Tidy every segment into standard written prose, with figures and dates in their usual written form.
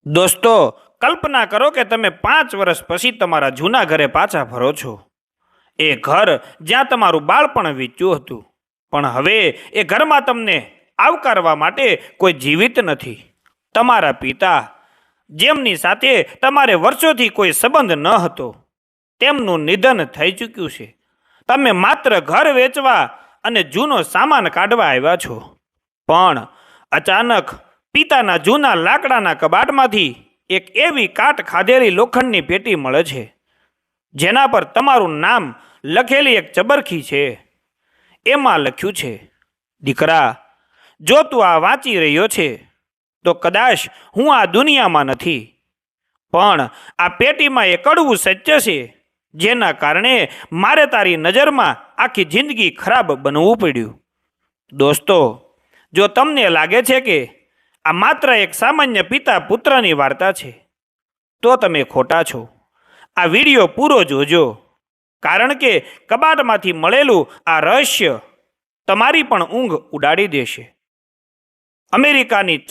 દોસ્તો, કલ્પના કરો કે તમે 5 વર્ષ પછી તમારા જૂના ઘરે પાછા ફરો છો. એ ઘર જ્યાં તમારું બાળપણ વીત્યું હતું, પણ હવે એ ઘરમાં તમને આવકારવા માટે કોઈ જીવિત નથી. તમારા પિતા, જેમની સાથે તમારે વર્ષોથી કોઈ સંબંધ ન હતો, તેમનું નિધન થઈ ચૂક્યું છે. તમે માત્ર ઘર વેચવા અને જૂનો સામાન કાઢવા આવ્યા છો. પણ અચાનક પિતાના જૂના લાકડાના કબાટમાંથી એક એવી કાટ ખાધેલી લોખંડની પેટી મળે છે, જેના પર તમારું નામ લખેલી એક ચબરખી છે. એમાં લખ્યું છે, દીકરા, જો તું આ વાંચી રહ્યો છે તો કદાચ હું આ દુનિયામાં નથી, પણ આ પેટીમાં એક કડવું સત્ય છે, જેના કારણે મારે તારી નજરમાં આખી જિંદગી ખરાબ બનવું પડ્યું. દોસ્તો, જો તમને લાગે છે કે આ માત્ર એક સામાન્ય પિતા પુત્રની વાર્તા છે, તો તમે ખોટા છો. આ વિડીયો પૂરો જોજો, કારણ કે કબાટમાંથી મળેલું આ રહસ્ય તમારી પણ ઊંઘ ઉડાડી દેશે. અમેરિકાની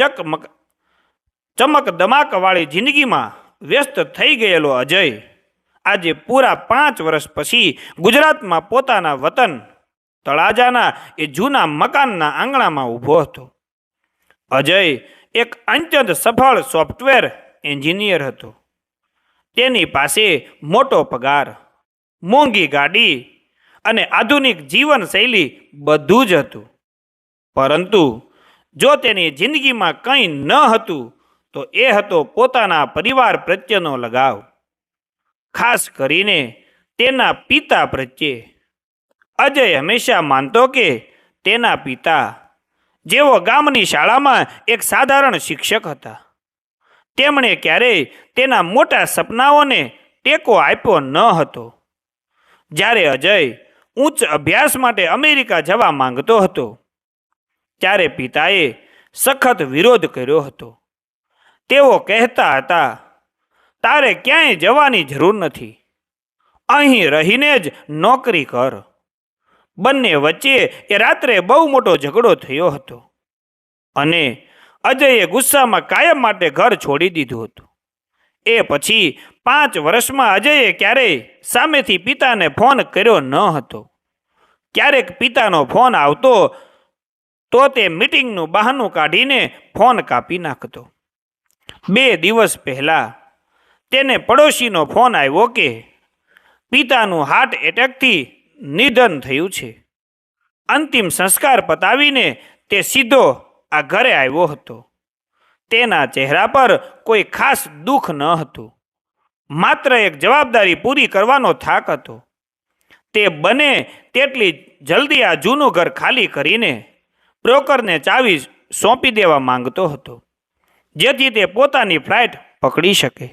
ચમક દમાકવાળી જિંદગીમાં વ્યસ્ત થઈ ગયેલો અજય આજે પૂરા 5 વર્ષ પછી ગુજરાતમાં પોતાના વતન તળાજાના એ જૂના મકાનના આંગણામાં ઊભો હતો. અજય એક અત્યંત સફળ સોફ્ટવેર એન્જિનિયર હતો. તેની પાસે મોટો પગાર, મોંઘી ગાડી અને આધુનિક જીવનશૈલી બધું જ હતું. પરંતુ જો તેની જિંદગીમાં કંઈ ન હતું તો એ હતો પોતાના પરિવાર પ્રત્યેનો લગાવ, ખાસ કરીને તેના પિતા પ્રત્યે. અજય હંમેશા માનતો કે તેના પિતા, જેઓ ગામની શાળામાં એક સાધારણ શિક્ષક હતા, તેમણે ક્યારેય તેના મોટા સપનાઓને ટેકો આપ્યો ન હતો. જ્યારે અજય ઉચ્ચ અભ્યાસ માટે અમેરિકા જવા માંગતો હતો, ત્યારે પિતાએ સખત વિરોધ કર્યો હતો. તેઓ કહેતા હતા, તારે ક્યાંય જવાની જરૂર નથી, અહીં રહીને જ નોકરી કર. બંને વચ્ચે એ રાત્રે બહુ મોટો ઝઘડો થયો હતો અને અજયે ગુસ્સામાં કાયમ માટે ઘર છોડી દીધું હતું. એ પછી 5 વર્ષમાં અજયે ક્યારેય સામેથી પિતાને ફોન કર્યો ન હતો. ક્યારેક પિતાનો ફોન આવતો તો તે મીટિંગનું બહાનું કાઢીને ફોન કાપી નાખતો. 2 દિવસ પહેલા તેને પડોશીનો ફોન આવ્યો કે પિતાનું હાર્ટ એટેકથી નિધન થયું છે. અંતિમ સંસ્કાર પતાવીને તે સીધો આ ઘરે આવ્યો હતો. તેના ચહેરા પર કોઈ ખાસ દુઃખ ન હતું, માત્ર એક જવાબદારી પૂરી કરવાનો થાક હતો. તે બને તેટલી જલ્દી આ જૂનું ઘર ખાલી કરીને બ્રોકરને ચાવી સોંપી દેવા માંગતો હતો, જેથી તે પોતાની ફ્લાઇટ પકડી શકે.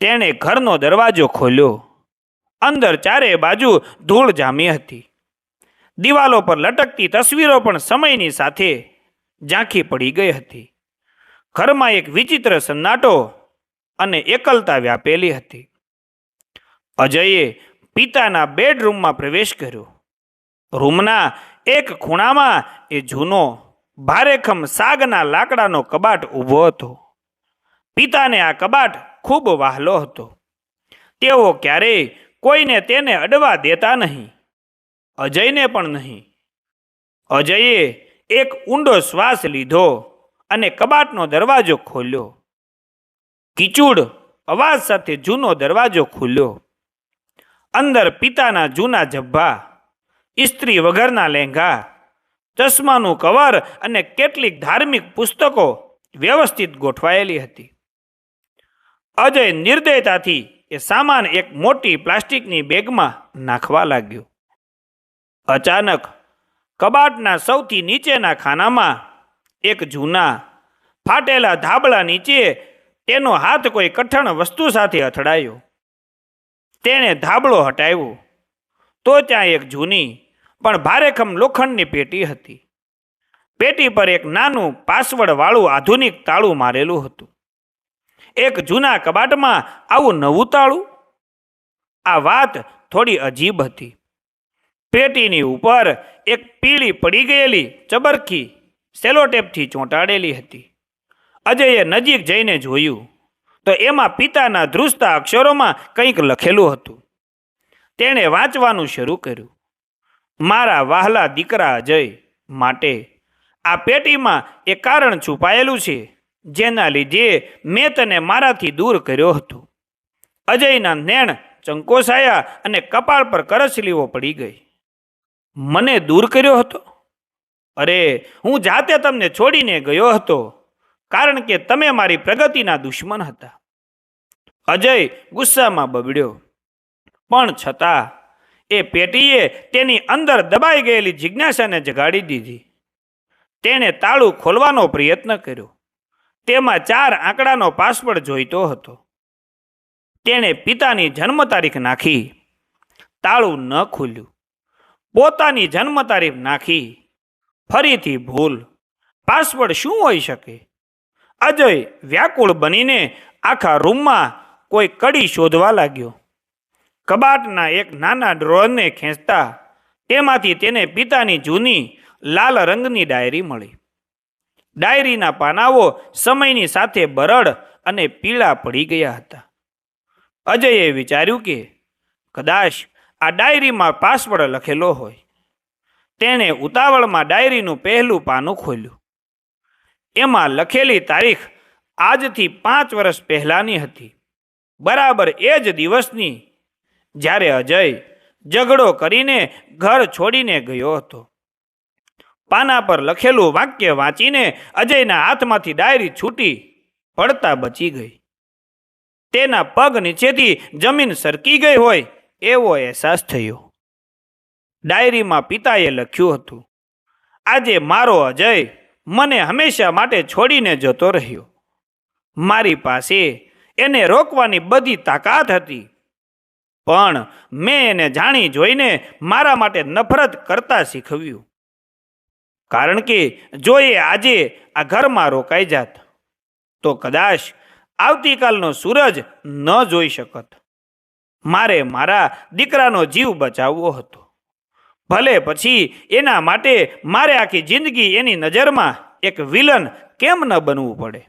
તેણે ઘરનો દરવાજો ખોલ્યો. અંદર ચારે બાજુ ધૂળ જામી હતી. દિવાલો પર લટકતી તસવીરો પણ સમયની સાથે ઝાંખી પડી ગઈ હતી. ઘરમાં એક વિચિત્ર સન્નાટો અને એકલતા વ્યાપેલી હતી. અજયે પિતાના બેડરૂમમાં પ્રવેશ કર્યો. રૂમના એક ખૂણામાં એ જૂનો ભારેખમ સાગના લાકડાનો કબાટ ઊભો હતો. પિતાને આ કબાટ ખૂબ વહાલો હતો. તેઓ ક્યારેય કોઈને તેને અડવા દેતા નહીં, અજયને પણ નહીં. અજયે એક ઊંડો શ્વાસ લીધો અને કબાટનો દરવાજો ખોલ્યો. કીચુડ અવાજ સાથે જૂનો દરવાજો ખુલ્યો. અંદર પિતાના જૂના જબ્બા, ઇસ્ત્રી વગરના લેંઘા, ચશ્માનું કવર અને કેટલીક ધાર્મિક પુસ્તકો વ્યવસ્થિત ગોઠવાયેલી હતી. અજય નિર્દયતાથી એ સામાન એક મોટી પ્લાસ્ટિકની બેગમાં નાખવા લાગ્યો. અચાનક કબાટના સૌથી નીચેના ખાનામાં એક જૂના ફાટેલા ધાબળા નીચે તેનો હાથ કોઈ કઠણ વસ્તુ સાથે અથડાયો. તેણે ધાબળો હટાવ્યો તો ત્યાં એક જૂની પણ ભારેખમ લોખંડની પેટી હતી. પેટી પર એક નાનું પાસવર્ડવાળું આધુનિક તાળું મારેલું હતું. એક જૂના કબાટમાં આવું નવું તાળું? આ વાત થોડી અજીબ હતી. પેટીની ઉપર એક પીળી પડી ગયેલી ચબરખી સેલોટેપથી ચોંટાડેલી હતી અજયે નજીક જઈને જોયું તો એમાં પિતાના ધ્રુજતા અક્ષરોમાં કંઈક લખેલું હતું. તેણે વાંચવાનું શરૂ કર્યું. મારા વહાલા દીકરા અજય માટે આ પેટીમાં એક કારણ છુપાયેલું છે જેના લીધે મેં તને મારાથી દૂર કર્યો હતો. અજયના નેણ ચંકોસાયા અને કપાળ પર કરચલીઓ પડી ગઈ. મને દૂર કર્યો હતો? અરે, હું જાતે તમને છોડીને ગયો હતો કારણ કે તમે મારી પ્રગતિના દુશ્મન હતા. અજય ગુસ્સામાં બબડ્યો. પણ છતાં એ પેટીએ તેની અંદર દબાઈ ગયેલી જિજ્ઞાસાને જગાડી દીધી. તેણે તાળું ખોલવાનો પ્રયત્ન કર્યો. તેમાં 4 આંકડાનો પાસવર્ડ જોઈતો હતો. તેણે પિતાની જન્મ તારીખ નાખી. તાળું ન ખુલ્યું. પોતાની જન્મ તારીખ નાખી. ફરીથી ભૂલ. પાસવર્ડ શું હોઈ શકે? અજય વ્યાકુળ બનીને આખા રૂમમાં કોઈ કડી શોધવા લાગ્યો. કબાટના એક નાના ડ્રોરને ખેંચતા તેમાંથી તેને પિતાની જૂની લાલ રંગની ડાયરી મળી. ડાયરીના પાનાઓ સમયની સાથે બરડ અને પીળા પડી ગયા હતા. અજયે વિચાર્યું કે કદાચ આ ડાયરીમાં પાસવર્ડ લખેલો હોય. તેણે ઉતાવળમાં ડાયરીનું પહેલું પાનું ખોલ્યું. એમાં લખેલી તારીખ આજથી 5 વર્ષ પહેલાંની હતી. બરાબર એ જ દિવસની જ્યારે અજય ઝઘડો કરીને ઘર છોડીને ગયો હતો. પાના પર લખેલું વાક્ય વાંચીને અજયના હાથમાંથી ડાયરી છૂટી પડતા બચી ગઈ. તેના પગ નીચેથી જમીન સરકી ગઈ હોય એવો અહેસાસ થયો. ડાયરીમાં પિતાએ લખ્યું હતું, આજે મારો અજય મને હંમેશા માટે છોડીને જતો રહ્યો. મારી પાસે એને રોકવાની બધી તાકાત હતી, પણ મેં એને જાણી જોઈને મારા માટે નફરત કરતા શીખવ્યું. કારણ કે જો એ આજે આ ઘરમાં રોકાઈ જાત તો કદાચ આવતીકાલનો સૂરજ ન જોઈ શકત. મારે મારા દીકરાનો જીવ બચાવવો હતો. ભલે પછી એના માટે મારે આખી જિંદગી એની નજરમાં એક વિલન કેમ ન બનવું પડે.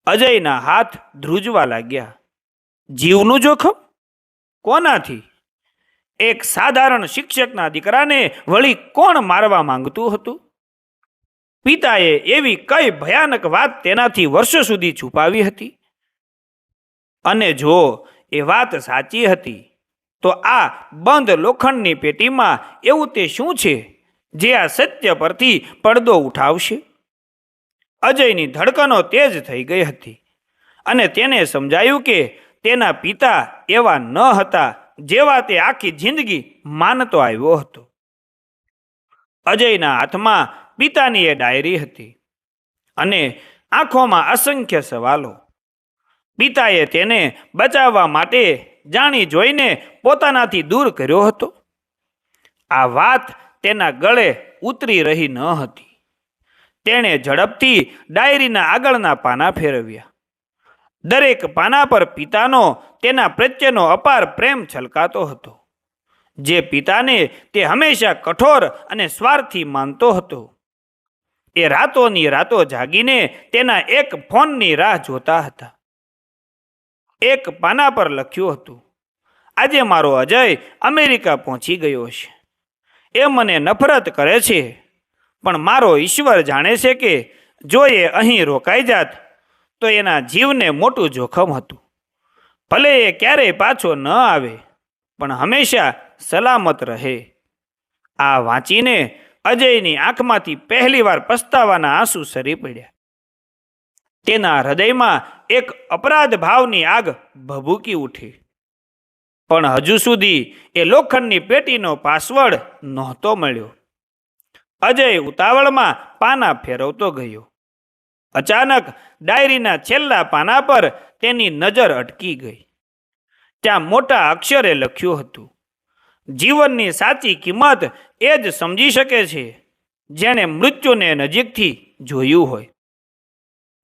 અજયના હાથ ધ્રુજવા લાગ્યા. જીવનું જોખમ? કોનાથી? એક સાધારણ શિક્ષકના દીકરાને વળી કોણ મારવા માંગતું હતું? પિતાએ એવી કઈ ભયાનક વાત તેનાથી વર્ષો સુધી છુપાવી હતી? અને જો એ વાત સાચી હતી તો આ બંધ લોખંડની પેટીમાં એવું તે શું છે જે આ સત્ય પરથી પડદો ઉઠાવશે? અજયની ધડકનો તેજ થઈ ગઈ હતી અને તેને સમજાયું કે તેના પિતા એવા ન હતા જેવા તે આખી જિંદગી માનતો આવ્યો હતો. અજયના હાથમાં પિતાની એ ડાયરી હતી અને આંખોમાં અસંખ્ય સવાલો. પિતાએ તેને બચાવવા માટે જાણી જોઈને પોતાનાથી દૂર કર્યો હતો. આ વાત તેના ગળે ઉતરી રહી ન હતી. તેણે ઝડપથી ડાયરીના આગળના પાના ફેરવ્યા. દરેક પાના પર પિતાનો તેના પ્રત્યેનો અપાર પ્રેમ છલકાતો હતો. જે પિતાને તે હંમેશા કઠોર અને સ્વાર્થી માનતો હતો. એ રાતોની રાતો જાગીને તેના એક ફોનની રાહ જોતા હતા. એક પાના પર લખ્યું હતું, આજે મારો અજય અમેરિકા પહોંચી ગયો છે. એ મને નફરત કરે છે, પણ મારો ઈશ્વર જાણે છે કે જો એ અહીં રોકાઈ જાત તો એના જીવને મોટું જોખમ હતું. ભલે એ ક્યારેય પાછો ન આવે, પણ હંમેશા સલામત રહે. આ વાંચીને અજયની આંખમાંથી પહેલીવાર પસ્તાવાના આંસુ સરી પડ્યા. તેના હૃદયમાં એક અપરાધ ભાવની આગ ભભૂકી ઉઠી. પણ હજુ સુધી એ લોખંડની પેટીનો પાસવર્ડ નહોતો મળ્યો. અજય ઉતાવળમાં પાના ફેરવતો ગયો. અચાનક ડાયરીના છેલ્લા પાના પર તેની નજર અટકી ગઈ. ત્યાં મોટા અક્ષરે લખ્યું હતું, જીવનની સાચી કિંમત એ જ સમજી શકે છે જેણે મૃત્યુને નજીકથી જોયું હોય.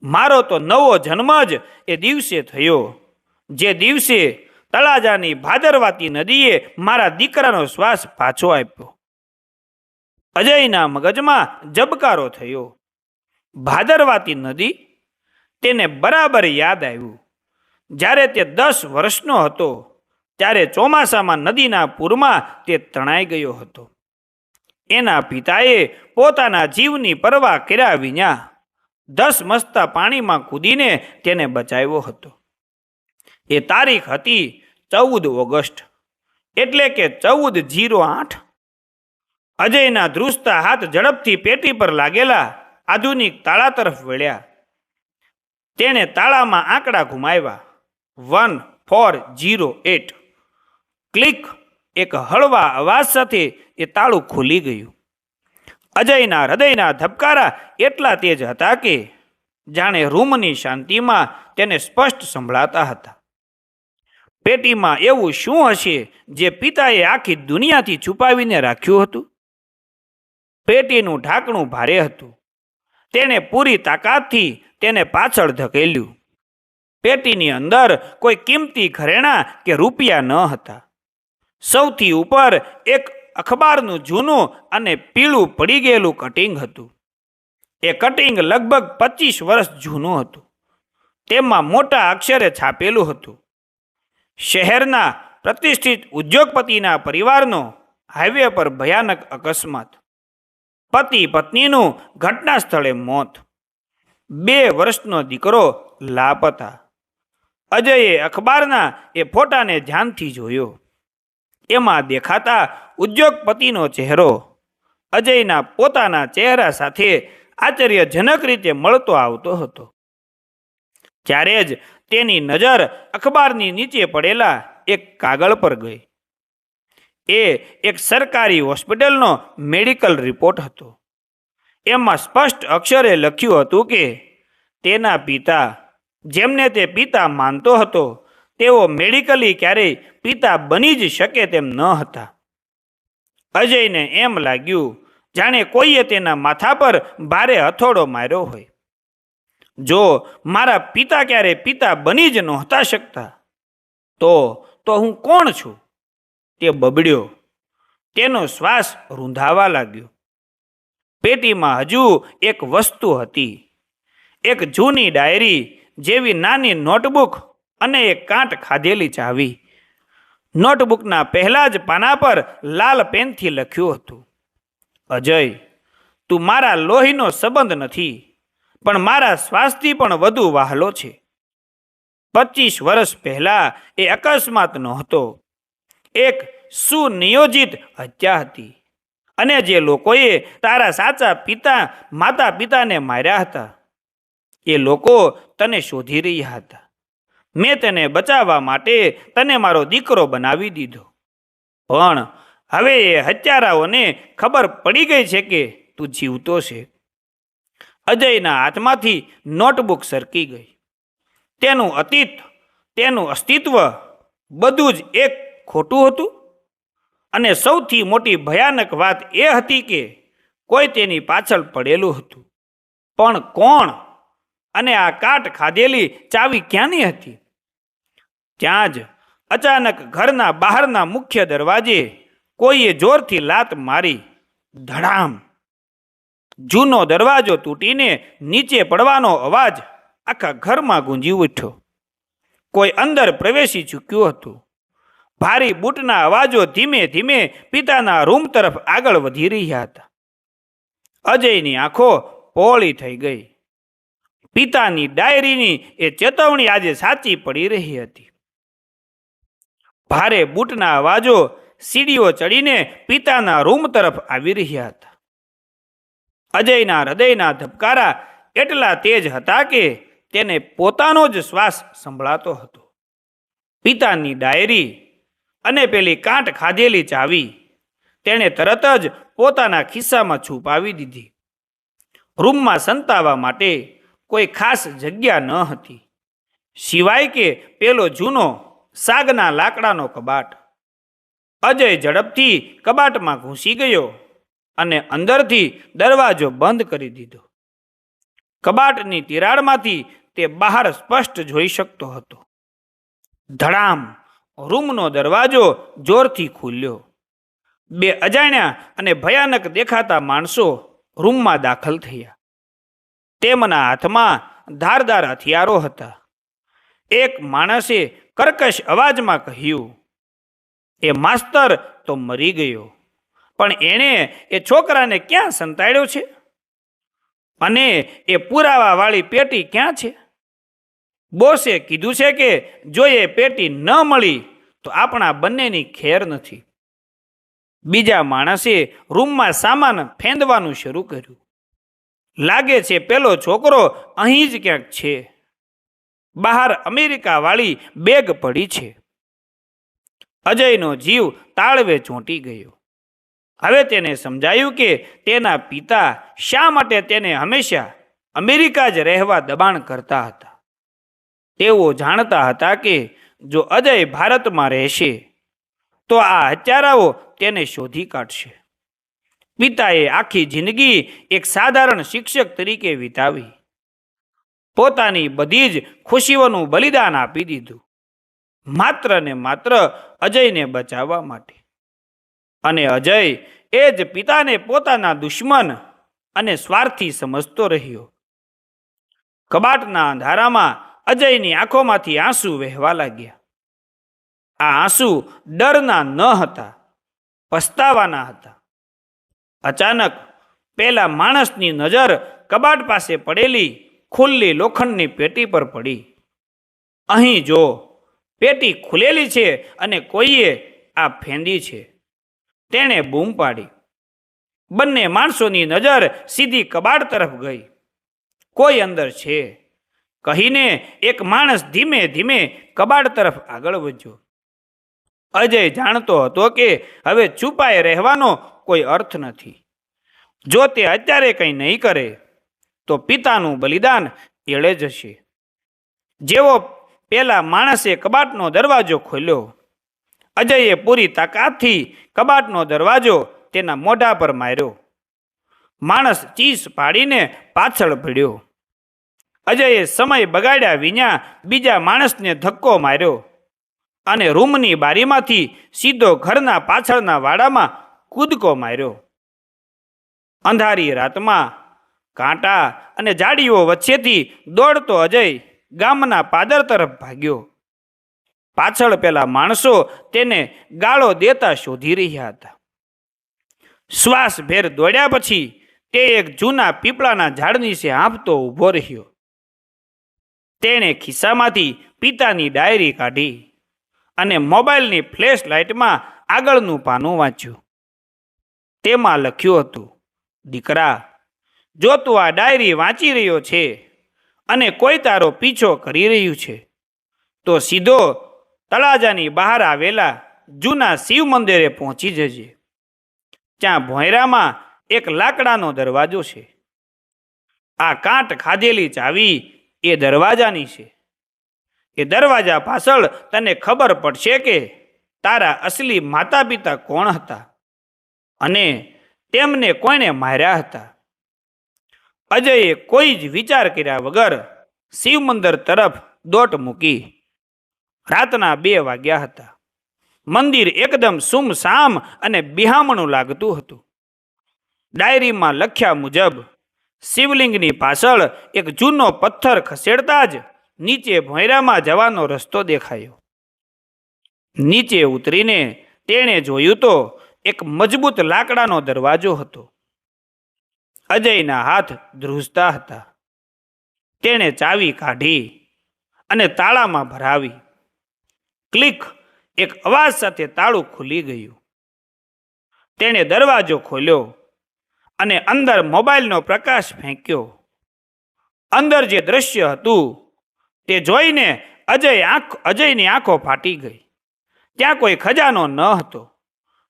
મારો તો નવો જન્મ જ એ દિવસે થયો, જે દિવસે તળાજાની ભાદરવાતી નદીએ મારા દીકરાનો શ્વાસ પાછો આપ્યો. અજયના મગજમાં ઝબકારો થયો. ભાદરવાતી નદી? તેને બરાબર યાદ આવ્યું. જ્યારે તે 10 વર્ષનો હતો ત્યારે ચોમાસામાં નદીના પૂરમાં તે તણાઈ ગયો હતો. એના પિતાએ પોતાના જીવની પરવા કર્યા વિના 10 મસ્તા પાણીમાં કૂદીને તેને બચાવ્યો હતો. એ તારીખ હતી 14 ઓગસ્ટ, એટલે કે 1408. અજયના ધ્રુજતા હાથ ઝડપથી પેટી પર લાગેલા આધુનિક તાળા તરફ વળ્યા. તેણે તાળામાં આંકડા ઘુમાવ્યા. 1408. ક્લિક! એક હળવા અવાજ સાથે એ તાળું ખુલી ગયું. અજયના હૃદયના ધબકારા એટલા તેજ હતા કે જાણે રૂમની શાંતિમાં તેને સ્પષ્ટ સંભળાતા હતા. પેટીમાં એવું શું હશે જે પિતાએ આખી દુનિયાથી છુપાવીને રાખ્યું હતું? પેટીનું ઢાંકણું ભારે હતું. તેણે પૂરી તાકાતથી તેને પાછળ ધકેલ્યું. પેટીની અંદર કોઈ કિંમતી ઘરેણાં કે રૂપિયા ન હતા. સૌથી ઉપર એક અખબારનું જૂનું અને પીળું પડી ગયેલું કટિંગ હતું. એ કટિંગ લગભગ 25 વર્ષ જૂનું હતું. તેમાં મોટા અક્ષરે છાપેલું હતું, શહેરના પ્રતિષ્ઠિત ઉદ્યોગપતિના પરિવારનો હાઈવે પર ભયાનક અકસ્માત, પતિ પત્નીનું ઘટના સ્થળે મોત, 2 વર્ષનો દીકરો લાપતા. અજયે અખબારના એ ફોટાને ધ્યાનથી જોયો. એમાં દેખાતા ઉદ્યોગપતિનો ચહેરો અજયના પોતાના ચહેરા સાથે આશ્ચર્યજનક રીતે મળતો આવતો હતો. ત્યારે જ તેની નજર અખબારની નીચે પડેલા એક કાગળ પર ગઈ. એ એક સરકારી હોસ્પિટલનો મેડિકલ રિપોર્ટ હતો. એમાં સ્પષ્ટ અક્ષરે લખ્યું હતું કે તેના પિતા, જેમને તે પિતા માનતો હતો, તેઓ મેડિકલી ક્યારેય પિતા બની જ શકે તેમ ન હતા. અજયને એમ લાગ્યું જાણે કોઈએ તેના માથા પર ભારે હથોડો માર્યો હોય. જો મારા પિતા ક્યારેય પિતા બની જ નહોતા શકતા, તો હું કોણ છું? તે બબડ્યો. તેનો શ્વાસ રૂંધાવા લાગ્યો. પેટીમાં હજુ એક વસ્તુ હતી, એક જૂની ડાયરી જેવી નાની નોટબુક અને એક કાંટ ખાધેલી ચાવી. નોટબુકના પહેલા જ પાના પર લાલ પેનથી લખ્યું હતું, અજય, તું મારા લોહીનો સંબંધ નથી, પણ મારા શ્વાસથી પણ વધુ વહાલો છે. 25 વર્ષ પહેલા એ અકસ્માત નહોતો, એક સુનિયોજિત હત્યા હતી. અને જે લોકોએ તારા સાચા પિતા માતા પિતાને માર્યા હતા, એ લોકો તને શોધી રહ્યા હતા. મેં તેને બચાવવા માટે તને મારો દીકરો બનાવી દીધો. પણ હવે એ હત્યારાઓને ખબર પડી ગઈ છે કે તું જીવતો છે. અજયના હાથમાંથી નોટબુક સરકી ગઈ. તેનું અતીત, તેનું અસ્તિત્વ, બધું જ એક ખોટું હતું. અને સૌથી મોટી ભયાનક વાત એ હતી કે કોઈ તેની પાછળ પડેલું હતું. પણ કોણ? અને આ કાટ ખાધેલી ચાવી ક્યાંની હતી? ત્યાં જ અચાનક ઘરના બહારના મુખ્ય દરવાજે કોઈએ જોરથી લાત મારી. ધડામ! જૂનો દરવાજો તૂટીને નીચે પડવાનો અવાજ આખા ઘરમાં ગુંજી ઉઠ્યો. કોઈ અંદર પ્રવેશી ચૂક્યું હતું. ભારી બૂટના અવાજો ધીમે ધીમે પિતાના રૂમ તરફ આગળ વધી રહ્યા હતા. અજયની આંખો પહોળી થઈ ગઈ. પિતાની ડાયરીની એ ચેતવણી આજે સાચી પડી રહી હતી. ભારે બૂટના અવાજો સીડીઓ ચડીને પિતાના રૂમ તરફ આવી રહ્યા હતા. અજયના હૃદયના ધબકારા એટલા તેજ હતા કે તેને પોતાનો જ શ્વાસ સંભળાતો હતો. પિતાની ડાયરી અને પેલી કાંટ ખાધેલી ચાવી તેણે તરત જ પોતાના ખિસ્સામાં છુપાવી દીધી. રૂમમાં સંતાવા માટે કોઈ ખાસ જગ્યા ન હતી, સિવાય કે પેલો જૂનો સાગના લાકડાનો કબાટ. અજય ઝડપથી કબાટમાં ઘૂસી ગયો અને અંદરથી દરવાજો બંધ કરી દીધો. કબાટની તિરાડમાંથી તે બહાર સ્પષ્ટ જોઈ શકતો હતો. ધડામ! રૂમનો દરવાજો જોરથી ખુલ્યો. 2 અજાણ્યા અને ભયાનક દેખાતા માણસો રૂમમાં દાખલ થયા. તેમના હાથમાં ધારદાર હથિયારો હતા. એક માણસે કર્કશ અવાજમાં કહ્યું, એ માસ્તર તો મરી ગયો, પણ એણે એ છોકરાને ક્યાં સંતાડ્યો છે? અને એ પુરાવાવાળી પેટી ક્યાં છે? બોસે કીધું છે કે જો એ પેટી ન મળી તો આપણા બંનેની ખેર નથી. બીજા માણસે રૂમમાં સામાન ફેંદવાનું શરૂ કર્યું. લાગે છે પેલો છોકરો અહીં જ ક્યાંક છે. બહાર અમેરિકાવાળી બેગ પડી છે. અજયનો જીવ તાળવે ચોંટી ગયો. હવે તેને સમજાયું કે તેના પિતા શા માટે તેને હંમેશા અમેરિકા જ રહેવા દબાણ કરતા હતા. તેઓ જાણતા હતા કે જો અજય ભારતમાં રહેશે તો આ હત્યારાઓ તેને શોધી કાઢશે. પિતાએ આખી જિંદગી એક સાધારણ શિક્ષક તરીકે વિતાવી. પોતાની બધી જ ખુશીઓનું બલિદાન આપી દીધું, માત્ર ને માત્ર અજયને બચાવવા માટે. અને અજય એ જ પિતાને પોતાના દુશ્મન અને સ્વાર્થી સમજતો રહ્યો. કબાટના અંધારામાં અજયની આંખોમાંથી આંસુ વહેવા લાગ્યા. આ આંસુ ડરના ન હતા, પસ્તાવાના હતા. અચાનક પેલા માણસની નજર કબાટ પાસે પડેલી ખુલ્લી લોખંડની પેટી પર પડી. અહીં જો, પેટી ખુલેલી છે અને કોઈએ આ ફેંદી છે, તેણે બૂમ પાડી. બંને માણસોની નજર સીધી કબાટ તરફ ગઈ. કોઈ અંદર છે કહીને એક માણસ ધીમે ધીમે કબાટ તરફ આગળ વધ્યો. અજય જાણતો હતો કે હવે છુપાઈ રહેવાનો કોઈ અર્થ નથી. જો તે અત્યારે કંઈ નહીં કરે તો પિતાનું બલિદાન એળે જશે. જેવો પેલા માણસે કબાટનો દરવાજો ખોલ્યો, અજયે પૂરી તાકાતથી કબાટનો દરવાજો તેના મોઢા પર માર્યો. માણસ ચીસ પાડીને પાછળ પડ્યો. અજયે સમય બગાડ્યા વિના બીજા માણસને ધક્કો માર્યો અને રૂમની બારીમાંથી સીધો ઘરના પાછળના વાડામાં કૂદકો માર્યો. અંધારી રાતમાં કાંટા અને ઝાડીઓ વચ્ચેથી દોડતો અજય ગામના પાદર તરફ ભાગ્યો. પાછળ પેલા માણસો તેને ગાળો દેતા શોધી રહ્યા હતા. શ્વાસ ભેર દોડ્યા પછી તે એક જૂના પીપળાના ઝાડ નીચે આંબતો ઊભો રહ્યો. તેણે ખિસ્સામાંથી પિતાની ડાયરી કાઢી અને મોબાઈલની ફ્લેશ લાઇટમાં આગળનું પાનું વાંચ્યું. તેમાં લખ્યું હતું, દીકરા, જો તું આ ડાયરી વાંચી રહ્યો છે અને કોઈ તારો પીછો કરી રહ્યું છે તો સીધો તળાજાની બહાર આવેલા જૂના શિવ મંદિરે પહોંચી જજે. ત્યાં ભોંયરામાં એક લાકડાનો દરવાજો છે. આ કાંટ ખાધેલી ચાવી એ દરવાજાની છે. એ દરવાજા પાછળ તને ખબર પડશે કે તારા અસલી માતા પિતા કોણ હતા અને તેમને કોણે માર્યા હતા. અજયે કોઈ જ વિચાર કર્યા વગર શિવ મંદિર તરફ દોટ મૂકી. રાતના 2 વાગ્યા હતા. મંદિર એકદમ સુમસામ અને બિહામણું લાગતું હતું. ડાયરીમાં લખ્યા મુજબ શિવલિંગની પાછળ એક જૂનો પથ્થર ખસેડતા જ નીચે ભોંયરામાં જવાનો રસ્તો દેખાયો. નીચે ઉતરીને તેણે જોયું તો એક મજબૂત લાકડાનો દરવાજો હતો. અજયના હાથ ધ્રુજતા હતા. તેણે ચાવી કાઢી અને તાળામાં ભરાવી. ક્લિક, એક અવાજ સાથે તાળું ખુલી ગયું. તેણે દરવાજો ખોલ્યો અને અંદર મોબાઈલનો પ્રકાશ ફેંક્યો. અંદર જે દ્રશ્ય હતું તે જોઈને અજયની આંખો ફાટી ગઈ. ત્યાં કોઈ ખજાનો ન હતો,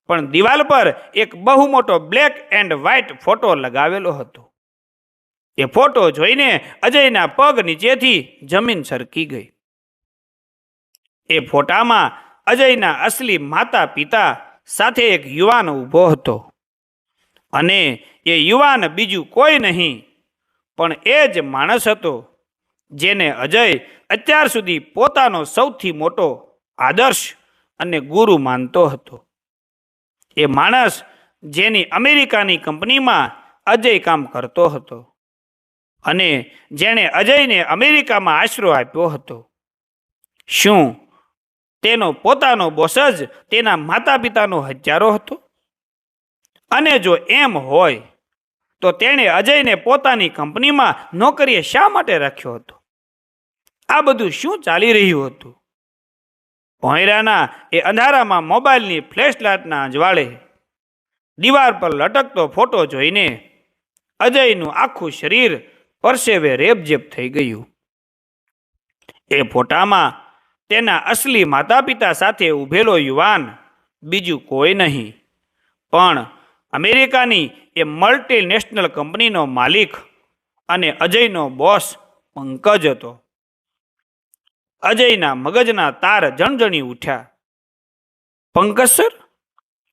પણ દિવાલ પર એક બહુ મોટો બ્લેક એન્ડ વ્હાઇટ ફોટો લગાવેલો હતો. એ ફોટો જોઈને અજયના પગ નીચેથી જમીન સરકી ગઈ. એ ફોટામાં અજયના અસલી માતા પિતા સાથે એક યુવાન ઊભો હતો. અને એ યુવાન બીજું કોઈ નહીં પણ એ જ માણસ હતો જેને અજય અત્યાર સુધી પોતાનો સૌથી મોટો આદર્શ અને ગુરુ માનતો હતો. એ માણસ જેની અમેરિકાની કંપનીમાં અજય કામ કરતો હતો. અને જેણે અજયને અમેરિકામાં આશરો આપ્યો હતો. શું તેનો પોતાનો બોસ જ તેના માતા પિતાનો હત્યારો હતો? અને જો એમ હોય તો તેણે અજયને પોતાની કંપનીમાં નોકરીએ શા માટે રાખ્યો હતો? આ બધું શું ચાલી રહ્યું હતું? ભોંયરાના એ અંધારામાં મોબાઈલની ફ્લેશ લાઇટના અજવાળે દીવાર પર લટકતો ફોટો જોઈને અજયનું આખું શરીર પરસેવે રેબઝેબ થઈ ગયું. એ ફોટામાં તેના અસલી માતા પિતા સાથે ઊભેલો યુવાન બીજું કોઈ નહીં પણ અમેરિકાની એ મલ્ટીનેશનલ કંપનીનો માલિક અને અજયનો બોસ પંકજ હતો. અજયના મગજના તાર જણજણી ઉઠ્યા. પંકજ સર,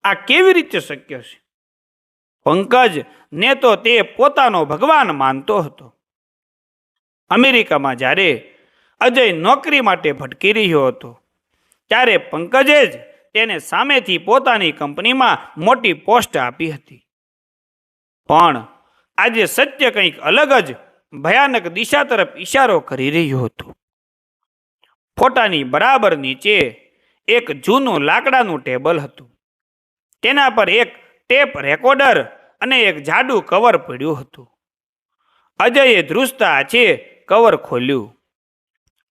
આ કેવી રીતે શક્ય છે? પંકજ ને તો તે પોતાનો ભગવાન માનતો હતો. અમેરિકામાં જ્યારે અજય નોકરી માટે ભટકી રહ્યો હતો ત્યારે પંકજે જ તેને સામેથી પોતાની કંપનીમાં મોટી પોસ્ટ આપી હતી. પણ આજે સત્ય કંઈક અલગ જ ભયાનક દિશા તરફ ઇશારો કરી રહ્યું હતું. ફોટાની બરાબર નીચે એક જૂનું લાકડાનું ટેબલ હતું. તેના પર એક ટેપ રેકોર્ડર અને એક જાડું કવર પડ્યું હતું. અજયે ધ્રુજતા છે કવર ખોલ્યું.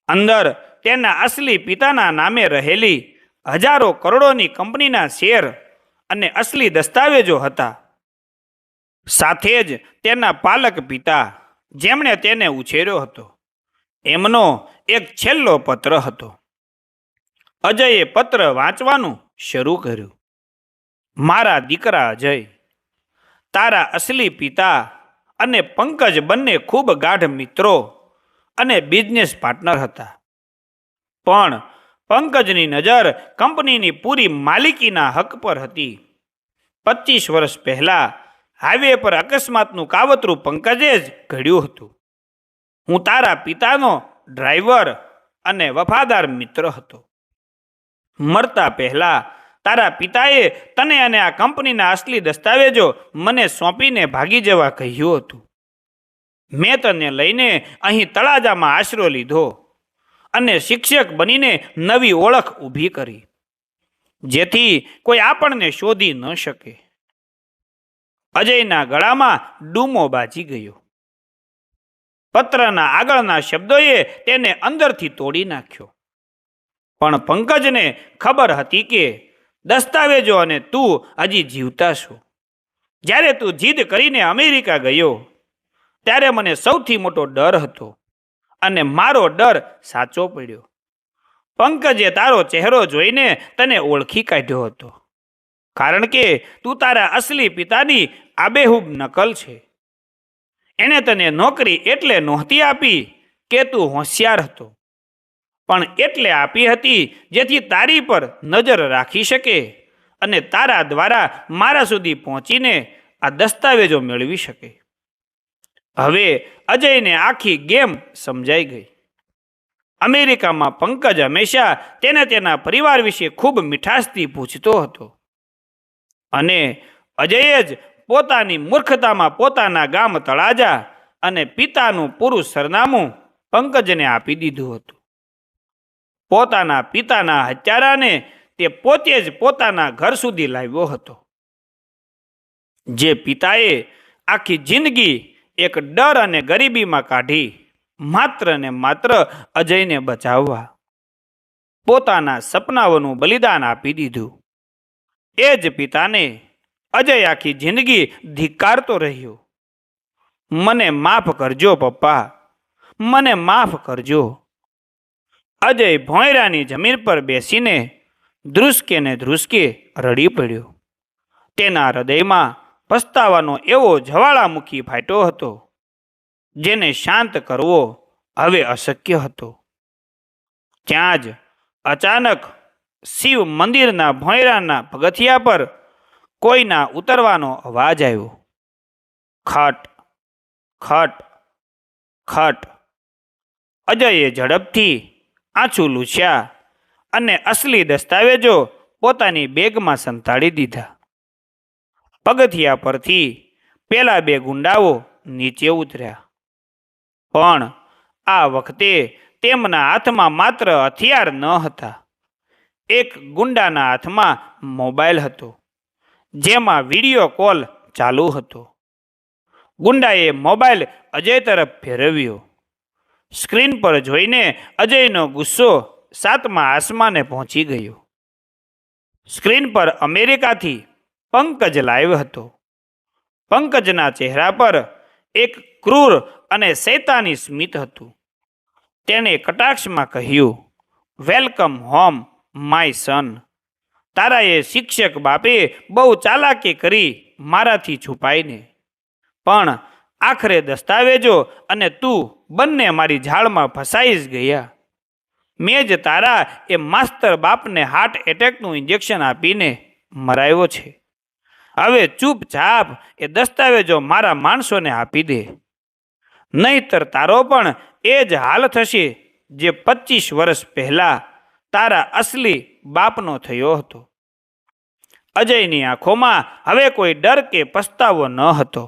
અંદર તેના અસલી પિતાના નામે રહેલી હજારો કરોડોની કંપનીના શેર અને અસલી દસ્તાવેજો હતા. સાથે જ તેના પાલક પિતા જેમણે તેને ઉછેર્યો હતો એમનો એક છેલ્લો પત્ર હતો. અજયે પત્ર વાંચવાનું શરૂ કર્યું. મારા દીકરા અજય, તારા અસલી પિતા અને પંકજ બંને ખૂબ ગાઢ મિત્રો અને બિઝનેસ પાર્ટનર હતા. પણ પંકજની નજર કંપનીની પૂરી માલિકીના હક પર હતી. 25 વર્ષ પહેલા હાઈવે પર અકસ્માતનું કાવતરું પંકજે જ ઘડ્યું હતું. હું તારા પિતાનો ડ્રાઈવર અને વફાદાર મિત્ર હતો. મરતા પહેલા તારા પિતાએ તને અને આ કંપનીના અસલી દસ્તાવેજો મને સોંપીને ભાગી જવા કહ્યું હતું. મેં તને લઈને અહીં તળાજામાં આશરો લીધો અને શિક્ષક બનીને નવી ઓળખ ઊભી કરી, જેથી કોઈ આપણને શોધી ન શકે. અજયના ગળામાં ડૂમો બાજી ગયો. પત્રના આગળના શબ્દોએ તેને અંદરથી તોડી નાખ્યો. પણ પંકજને ખબર હતી કે દસ્તાવેજો અને તું હજી જીવતા છો. જ્યારે તું જીદ કરીને અમેરિકા ગયો ત્યારે મને સૌથી મોટો ડર હતો અને મારો ડર સાચો પડ્યો. પંકજે તારો ચહેરો જોઈને તને ઓળખી કાઢ્યો હતો, કારણ કે તું તારા અસલી પિતાની આબેહૂબ નકલ છે. એણે તને નોકરી એટલે નહોતી આપી કે તું હોશિયાર હતો, પણ એટલે આપી હતી જેથી તારી પર નજર રાખી શકે અને તારા દ્વારા મારા સુધી પહોંચીને આ દસ્તાવેજો મેળવી શકે. હવે અજયને આખી ગેમ સમજાઈ ગઈ. અમેરિકામાં પંકજ હંમેશા તેને તેના પરિવાર વિશે ખૂબ મીઠાશથી પૂછતો હતો અને અજયે જ પોતાની મૂર્ખતામાં પોતાના ગામ તળાજા અને પિતાનું પૂરું સરનામું પંકજને આપી દીધું હતું. પોતાના પિતાના હત્યારાને તે પોતે જ પોતાના ઘર સુધી લાવ્યો હતો. જે પિતાએ આખી જિંદગી એક ડર અને ગરીબીમાં કાઢી માત્ર ને માત્ર અજયને બચાવવા, પોતાના સપનાઓનું બલિદાન આપી દીધું. એ જ પિતાને અજય આખી જિંદગી ધિક્કારતો રહ્યો. મને માફ કરજો પપ્પા, મને માફ કરજો. અજય ભોંયરાની જમીન પર બેસીને ધ્રુસકે ને ધ્રુસકે રડી પડ્યો. તેના હૃદયમાં પસ્તાવાનો એવો જ્વાળામુખી ફાટ્યો હતો જેને શાંત કરવો હવે અશક્ય હતો. ત્યાં જ અચાનક શિવ મંદિરના ભોંયરાના પગથિયા પર કોઈના ઉતરવાનો અવાજ આવ્યો. ખટ ખટ ખટ. અજયે ઝડપથી આંચું લૂછ્યા અને અસલી દસ્તાવેજો પોતાની બેગમાં સંતાડી દીધા. પગથિયા પરથી પેલા બે ગુંડાઓ નીચે ઉતર્યા. પણ આ વખતે તેમના હાથમાં માત્ર હથિયાર ન હતા. એક ગુંડાના હાથમાં મોબાઈલ હતો, જેમાં વિડીયો કોલ ચાલુ હતો. ગુંડાએ મોબાઈલ અજય તરફ ફેરવ્યો. સ્ક્રીન પર જોઈને અજયનો ગુસ્સો સાતમા આસમાને પહોંચી ગયો. સ્ક્રીન પર અમેરિકાથી પંકજ લાઈવ હતો. પંકજના ચહેરા પર એક ક્રૂર અને શૈતાની સ્મિત હતું. તેણે કટાક્ષમાં કહ્યું, વેલકમ હોમ માય સન. તારા એ શિક્ષક બાપે બહુ ચાલાકી કરી મારાથી છુપાઈને, પણ આખરે દસ્તાવેજો અને તું બંને મારી ઝાડમાં ફસાઈ જ ગયા. મેં જ તારા એ માસ્તર બાપને હાર્ટ એટેકનું ઇન્જેક્શન આપીને મરાવ્યો છે. હવે ચૂપચાપ એ દસ્તાવેજો મારા માણસોને આપી દે, નહીતર તારો પણ એ જ હાલ થશે જે 25 વર્ષ પહેલાં તારા અસલી બાપનો થયો હતો. અજયની આંખોમાં હવે કોઈ ડર કે પસ્તાવો ન હતો,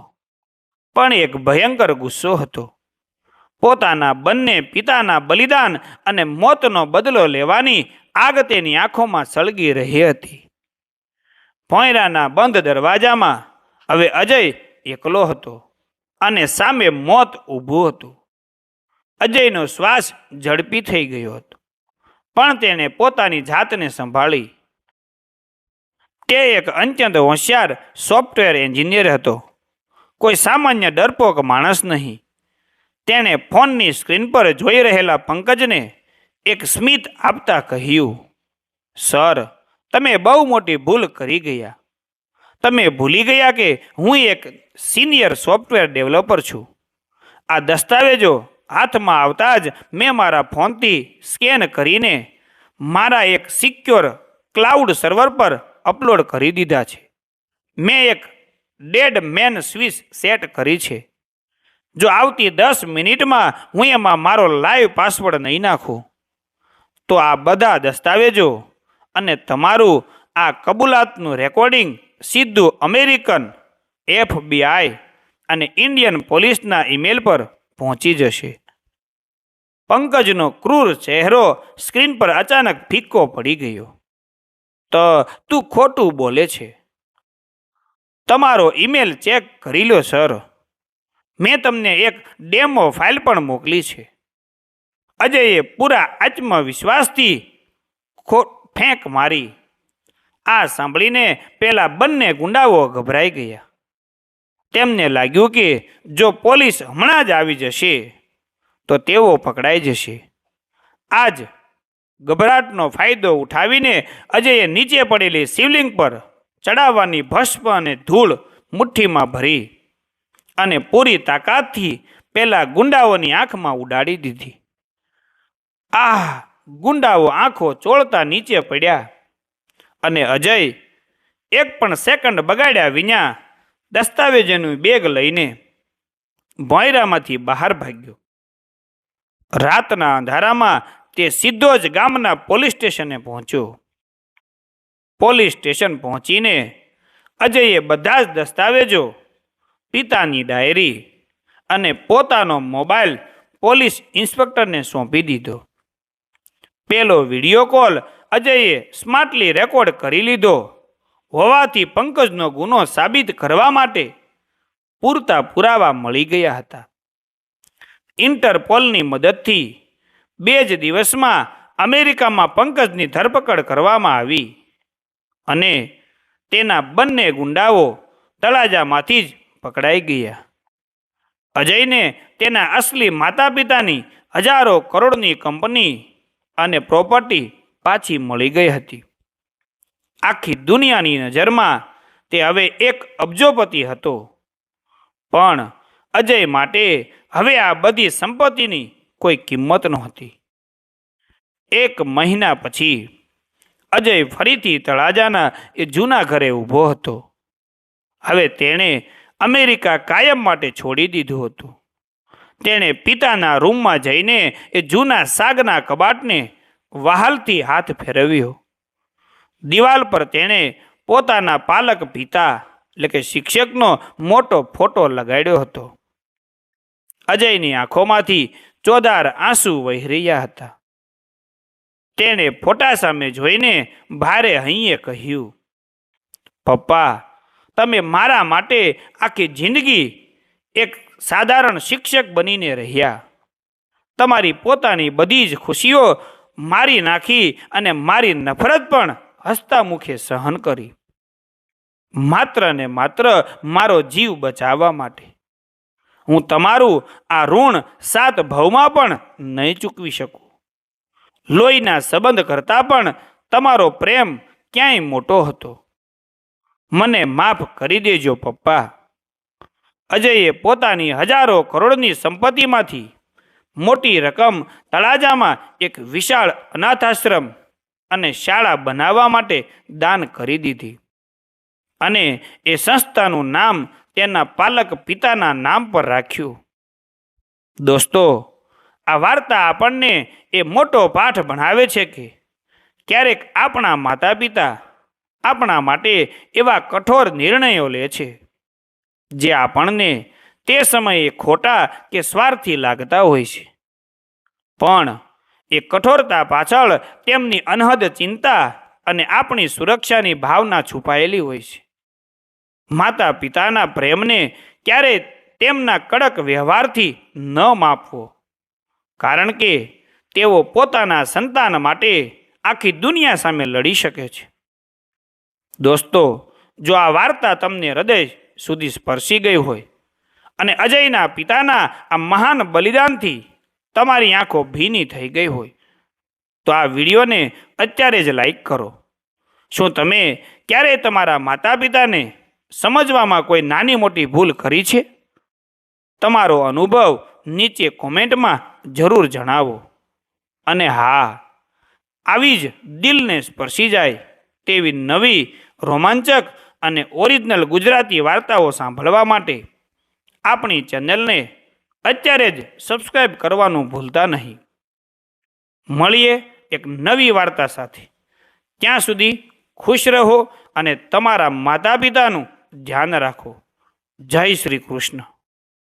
પણ એક ભયંકર ગુસ્સો હતો. પોતાના બંને પિતાના બલિદાન અને મોતનો બદલો લેવાની આગ તેની આંખોમાં સળગી રહી હતી. ભોંયરાના બંધ દરવાજામાં હવે અજય એકલો હતો અને સામે મોત ઊભું હતું. અજયનો શ્વાસ ઝડપી થઈ ગયો હતો, પણ તેણે પોતાની જાતને સંભાળી. તે એક અત્યંત હોશિયાર સોફ્ટવેર એન્જિનિયર હતો, કોઈ સામાન્ય ડરપોક માણસ નહીં. તેણે ફોનની સ્ક્રીન પર જોઈ રહેલા પંકજને એક સ્મિત આપતા કહ્યું, સર, તમે બહુ મોટી ભૂલ કરી ગયા. તમે ભૂલી ગયા કે હું એક સિનિયર સોફ્ટવેર ડેવલપર છું. આ દસ્તાવેજો હાથમાં આવતા જ મેં મારા ફોનથી સ્કેન કરીને મારા એક સિક્યોર ક્લાઉડ સર્વર પર અપલોડ કરી દીધા છે. મેં એક ડેડ મેન સ્વિચ સેટ કરી છે. જો આવતી 10 મિનિટમાં હું એમાં મારો લાઈવ પાસવર્ડ નહીં નાખું, તો આ બધા દસ્તાવેજો અને તમારું આ કબૂલાતનું રેકોર્ડિંગ સીધું અમેરિકન FBI અને ઇન્ડિયન પોલીસના ઈમેલ પર પહોંચી જશે. પંકજનો ક્રૂર ચહેરો સ્ક્રીન પર અચાનક ફીકો પડી ગયો. તો તું ખોટું બોલે છે. તમારો ઈમેલ ચેક કરી લો સર. મેં તમને એક ડેમો ફાઇલ પણ મોકલી છે. અજયે પૂરા આત્મવિશ્વાસથી ફેંક મારી. આ સાંભળીને પેલા બંને ગુંડાઓ ગભરાઈ ગયા. તેમને લાગ્યું કે જો પોલીસ હમણાં જ આવી જશે તો તેઓ પકડાઈ જશે. આજ ગભરાટનો ફાયદો ઉઠાવીને અજયે નીચે પડેલી શિવલિંગ પર ચડાવવાની ભસ્મ અને ધૂળ મુઠ્ઠીમાં ભરી અને પૂરી તાકાતથી પેલા ગુંડાઓની આંખમાં ઉડાડી દીધી. ગુંડાઓ આંખો ચોળતા નીચે પડ્યા અને અજય એક પણ સેકન્ડ બગાડ્યા વિના દસ્તાવેજોનું બેગ લઈને ભોંયરામાંથી બહાર ભાગ્યો. રાતના અંધારામાં તે સીધો જ ગામના પોલીસ સ્ટેશને પહોંચ્યો. પોલીસ સ્ટેશન પહોંચીને અજયે બધા જ દસ્તાવેજો, પિતાની ડાયરી અને પોતાનો મોબાઈલ પોલીસ ઇન્સ્પેક્ટરને સોંપી દીધો. પેલો વિડીયો કોલ અજયે સ્માર્ટલી રેકોર્ડ કરી લીધો હોવાથી પંકજનો ગુનો સાબિત કરવા માટે પૂરતા પુરાવા મળી ગયા હતા. ઇન્ટરપોલની મદદથી 2 જ દિવસમાં અમેરિકામાં પંકજની ધરપકડ કરવામાં આવી અને તેના બંને ગુંડાઓ તળાજામાંથી જ પકડાઈ ગયા. અજયને તેના અસલી માતા પિતાની હજારો કરોડની કંપની અને પ્રોપર્ટી પાછી મળી ગઈ હતી. આખી દુનિયાની નજરમાં તે હવે એક અબજોપતિ હતો. પણ અજય માટે હવે આ બધી સંપત્તિની કોઈ કિંમત નહોતી. 1 મહિના પછી અજય ફરીથી તળાજાના એ જૂના ઘરે ઊભો હતો. હવે તેણે અમેરિકા કાયમ માટે છોડી દીધું હતું. તેણે પિતાના રૂમમાં જઈને એ જૂના સાગના કબાટને વહાલથી હાથ ફેરવ્યો. દિવાલ પર તેણે પોતાના પાલક પિતા એટલે કે શિક્ષકનો મોટો ફોટો લગાડ્યો હતો. અજયની આંખોમાંથી ચોધાર આંસુ વહી રહ્યા હતા. તેણે ફોટા સામે જોઈને ભારે હૈયે કહ્યું, પપ્પા, તમે મારા માટે આખી જિંદગી એક સાધારણ શિક્ષક બનીને રહ્યા. તમારી પોતાની બધી જ ખુશીઓ મારી નાખી અને મારી નફરત પણ હસતા મુખે સહન કરી, માત્ર ને માત્ર મારો જીવ બચાવવા માટે. હું તમારું આ ઋણ 7 ભાવમાં પણ નહીં ચૂકવી શકું. લોહીના સંબંધ કરતાં પણ તમારો પ્રેમ ક્યાંય મોટો હતો. મને માફ કરી દેજો પપ્પા. અજયે પોતાની હજારો કરોડની સંપત્તિમાંથી મોટી રકમ તળાજામાં એક વિશાળ અનાથાશ્રમ અને શાળા બનાવવા માટે દાન કરી દીધી અને એ સંસ્થાનું નામ તેના પાલક પિતાના નામ પર રાખ્યું. દોસ્તો, આ વાર્તા આપણને એ મોટો પાઠ ભણાવે છે કે ક્યારેક આપણા માતા પિતા આપણા માટે એવા કઠોર નિર્ણયો લે છે જે આપણને તે સમયે ખોટા કે સ્વાર્થી લાગતા હોય છે, પણ એ કઠોરતા પાછળ તેમની અનહદ ચિંતા અને આપણી સુરક્ષાની ભાવના છુપાયેલી હોય છે. માતા પિતાના પ્રેમને ક્યારેય તેમના કડક વ્યવહારથી ન માપવો, કારણ કે તેઓ પોતાના સંતાન માટે આખી દુનિયા સામે લડી શકે છે. દોસ્તો, જો આ વાર્તા તમને હૃદય સુધી સ્પર્શી ગઈ હોય અને અજયના પિતાના આ મહાન બલિદાનથી તમારી આંખો ભીની થઈ ગઈ હોય તો આ વિડીયોને અત્યારે જ લાઈક કરો. શું તમે ક્યારેય તમારા માતા પિતાને સમજવામાં કોઈ નાની મોટી ભૂલ કરી છે? તમારો અનુભવ નીચે કોમેન્ટમાં જરૂર જણાવો. અને હા, આવી જ દિલને સ્પર્શી જાય તેવી નવી રોમાંચક અને ઓરિજિનલ ગુજરાતી વાર્તાઓ સાંભળવા માટે આપણી ચેનલને અત્યારે જ સબસ્ક્રાઈબ કરવાનું ભૂલતા નહીં. મળીએ એક નવી વાર્તા સાથે. ત્યાં સુધી ખુશ રહો અને તમારા માતા પિતાનું ધ્યાન રાખો. જય શ્રી કૃષ્ણ.